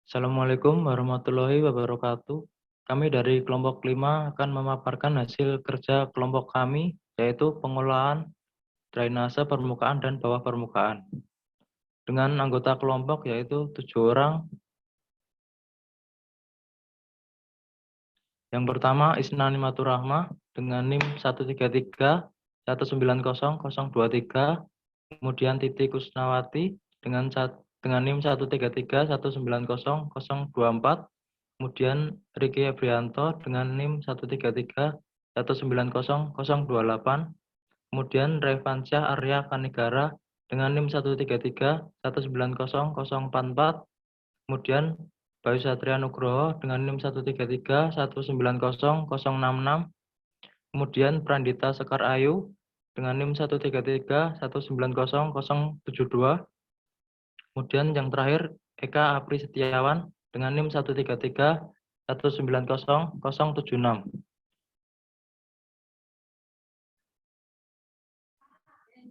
Assalamualaikum warahmatullahi wabarakatuh. Kami dari kelompok 5 akan memaparkan hasil kerja kelompok kami, yaitu pengolahan drainase permukaan dan bawah permukaan. Dengan anggota kelompok yaitu 7 orang. Yang pertama Isnani Maturahmah dengan NIM 133190023, kemudian Titi Kusnawati dengan NIM 133190024, kemudian Riki Ebrianto dengan NIM 133190028, kemudian Revansyah Arya Kanigara dengan NIM 133190044, kemudian Bayu Satria Nugroho dengan NIM 133190066, kemudian Prandita Sekar Ayu dengan NIM 133190072, kemudian yang terakhir Eka Apri Setiawan dengan NIM 133190076.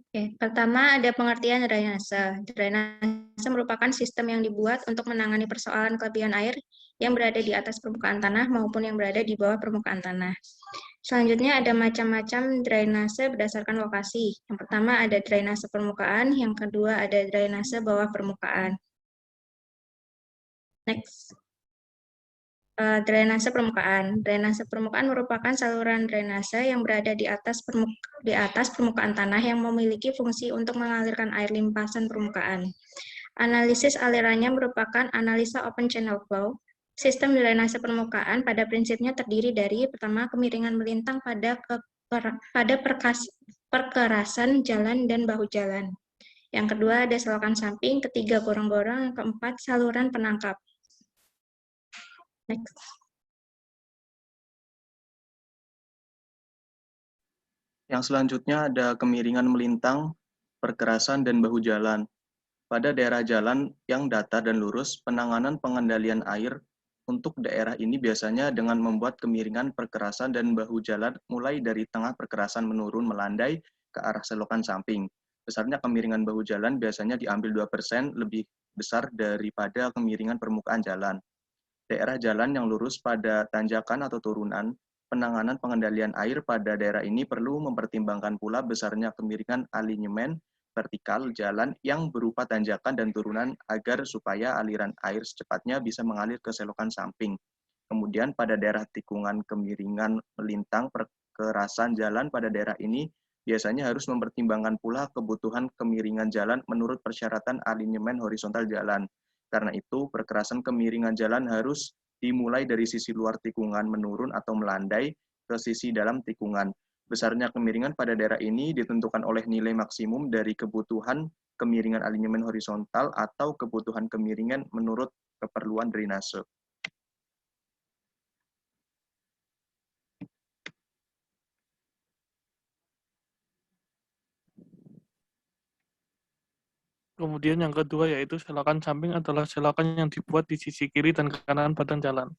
Oke, pertama ada pengertian drainase. Drainase merupakan sistem yang dibuat untuk menangani persoalan kelebihan air yang berada di atas permukaan tanah maupun yang berada di bawah permukaan tanah. Selanjutnya ada macam-macam drainase berdasarkan lokasi. Yang pertama ada drainase permukaan, yang kedua ada drainase bawah permukaan. Next. Drainase permukaan. Drainase permukaan merupakan saluran drainase yang berada di atas permukaan tanah yang memiliki fungsi untuk mengalirkan air limpasan permukaan. Analisis alirannya merupakan analisa open channel flow. Sistem drainase permukaan pada prinsipnya terdiri dari pertama kemiringan melintang pada perkerasan jalan dan bahu jalan. Yang kedua ada selokan samping, ketiga gorong-gorong, yang keempat saluran penangkap. Next. Yang selanjutnya ada kemiringan melintang, perkerasan, dan bahu jalan. Pada daerah jalan yang datar dan lurus, penanganan pengendalian air untuk daerah ini biasanya dengan membuat kemiringan perkerasan dan bahu jalan mulai dari tengah perkerasan menurun melandai ke arah selokan samping. Besarnya kemiringan bahu jalan biasanya diambil 2% lebih besar daripada kemiringan permukaan jalan. Daerah jalan yang lurus pada tanjakan atau turunan, penanganan pengendalian air pada daerah ini perlu mempertimbangkan pula besarnya kemiringan alinyemen vertikal jalan yang berupa tanjakan dan turunan agar supaya aliran air secepatnya bisa mengalir ke selokan samping. Kemudian pada daerah tikungan kemiringan melintang perkerasan jalan pada daerah ini biasanya harus mempertimbangkan pula kebutuhan kemiringan jalan menurut persyaratan alinyemen horizontal jalan. Karena itu, perkerasan kemiringan jalan harus dimulai dari sisi luar tikungan menurun atau melandai ke sisi dalam tikungan. Besarnya kemiringan pada daerah ini ditentukan oleh nilai maksimum dari kebutuhan kemiringan alinyemen horizontal atau kebutuhan kemiringan menurut keperluan drainase. Kemudian yang kedua yaitu selokan samping adalah selokan yang dibuat di sisi kiri dan kanan badan jalan.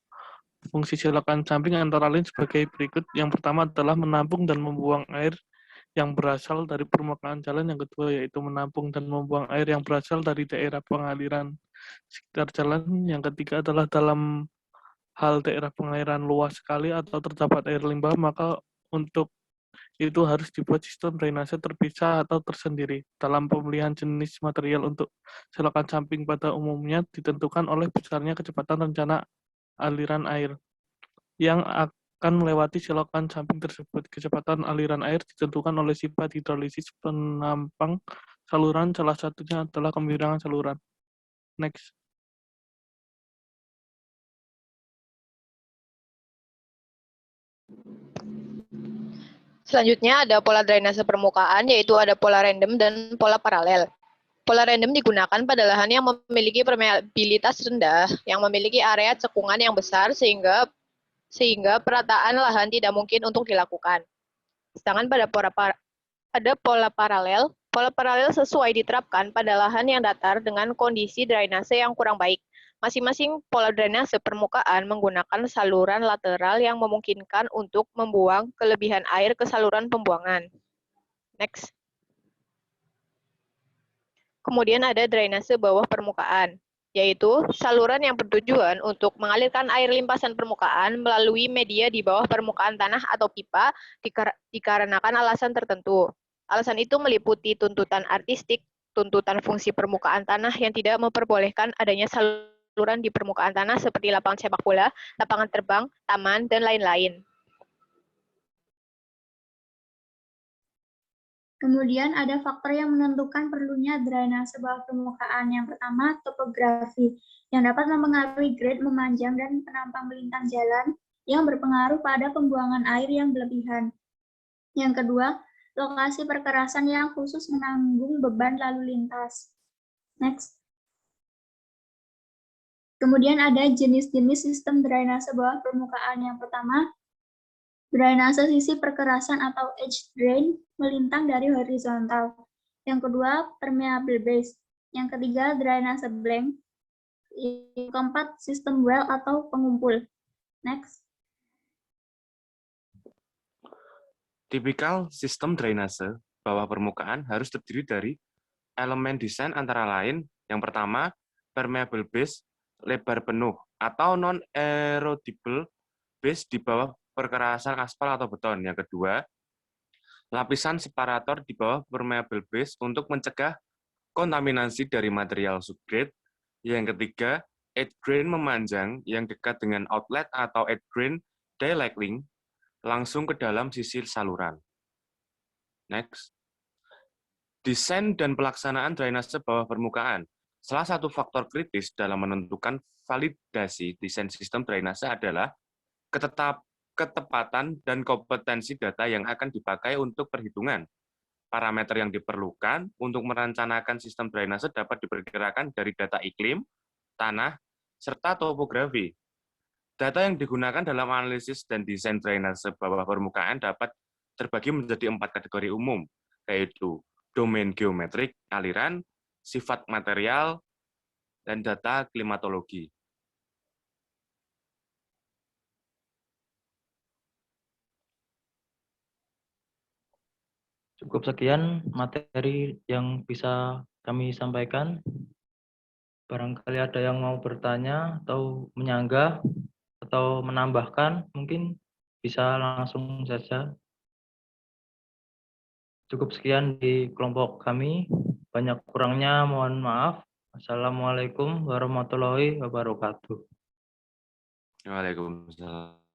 Fungsi selokan samping antara lain sebagai berikut. Yang pertama adalah menampung dan membuang air yang berasal dari permukaan jalan. Yang kedua yaitu menampung dan membuang air yang berasal dari daerah pengaliran sekitar jalan. Yang ketiga adalah dalam hal daerah pengairan luas sekali atau terdapat air limbah, maka untuk itu harus dibuat sistem drainase terpisah atau tersendiri. Dalam pemilihan jenis material untuk selokan samping pada umumnya ditentukan oleh besarnya kecepatan rencana aliran air yang akan melewati selokan samping tersebut. Kecepatan aliran air ditentukan oleh sifat hidrolisis penampang saluran, salah satunya adalah kemiringan saluran. Next. Selanjutnya ada pola drainase permukaan, yaitu ada pola random dan pola paralel. Pola random digunakan pada lahan yang memiliki permeabilitas rendah, yang memiliki area cekungan yang besar sehingga perataan lahan tidak mungkin untuk dilakukan. Sedangkan pada pola paralel sesuai diterapkan pada lahan yang datar dengan kondisi drainase yang kurang baik. Masing-masing pola drainase permukaan menggunakan saluran lateral yang memungkinkan untuk membuang kelebihan air ke saluran pembuangan. Next. Kemudian ada drainase bawah permukaan, yaitu saluran yang bertujuan untuk mengalirkan air limpasan permukaan melalui media di bawah permukaan tanah atau pipa dikarenakan alasan tertentu. Alasan itu meliputi tuntutan artistik, tuntutan fungsi permukaan tanah yang tidak memperbolehkan adanya saluran di permukaan tanah seperti lapangan sepak bola, lapangan terbang, taman, dan lain-lain. Kemudian ada faktor yang menentukan perlunya drainase bawah permukaan. Yang pertama, topografi, yang dapat mempengaruhi grade memanjang dan penampang melintang jalan yang berpengaruh pada pembuangan air yang berlebihan. Yang kedua, lokasi perkerasan yang khusus menanggung beban lalu lintas. Next. Kemudian ada jenis-jenis sistem drainase bawah permukaan. Yang pertama, drainase sisi perkerasan atau edge drain melintang dari horizontal. Yang kedua, permeable base. Yang ketiga, drainase blank. Yang keempat, sistem well atau pengumpul. Next. Tipikal sistem drainase bawah permukaan harus terdiri dari elemen desain antara lain yang pertama, permeable base lebar penuh atau non-erodible base di bawah perkerasan aspal atau beton. Yang kedua, lapisan separator di bawah permeable base untuk mencegah kontaminasi dari material subgrade. Yang ketiga, edge drain memanjang yang dekat dengan outlet atau edge drain dialecting langsung ke dalam sisi saluran. Next. Desain dan pelaksanaan drainase bawah permukaan. Salah satu faktor kritis dalam menentukan validasi desain sistem drainase adalah ketepatan dan kompetensi data yang akan dipakai untuk perhitungan. Parameter yang diperlukan untuk merencanakan sistem drainase dapat diperkirakan dari data iklim, tanah, serta topografi. Data yang digunakan dalam analisis dan desain drainase bawah permukaan dapat terbagi menjadi 4 kategori umum, yaitu domain geometrik, aliran, sifat material, dan data klimatologi. Cukup sekian materi yang bisa kami sampaikan. Barangkali ada yang mau bertanya atau menyanggah atau menambahkan, mungkin bisa langsung saja. Cukup sekian di kelompok kami. Banyak kurangnya mohon maaf. Assalamualaikum warahmatullahi wabarakatuh. Waalaikumsalam.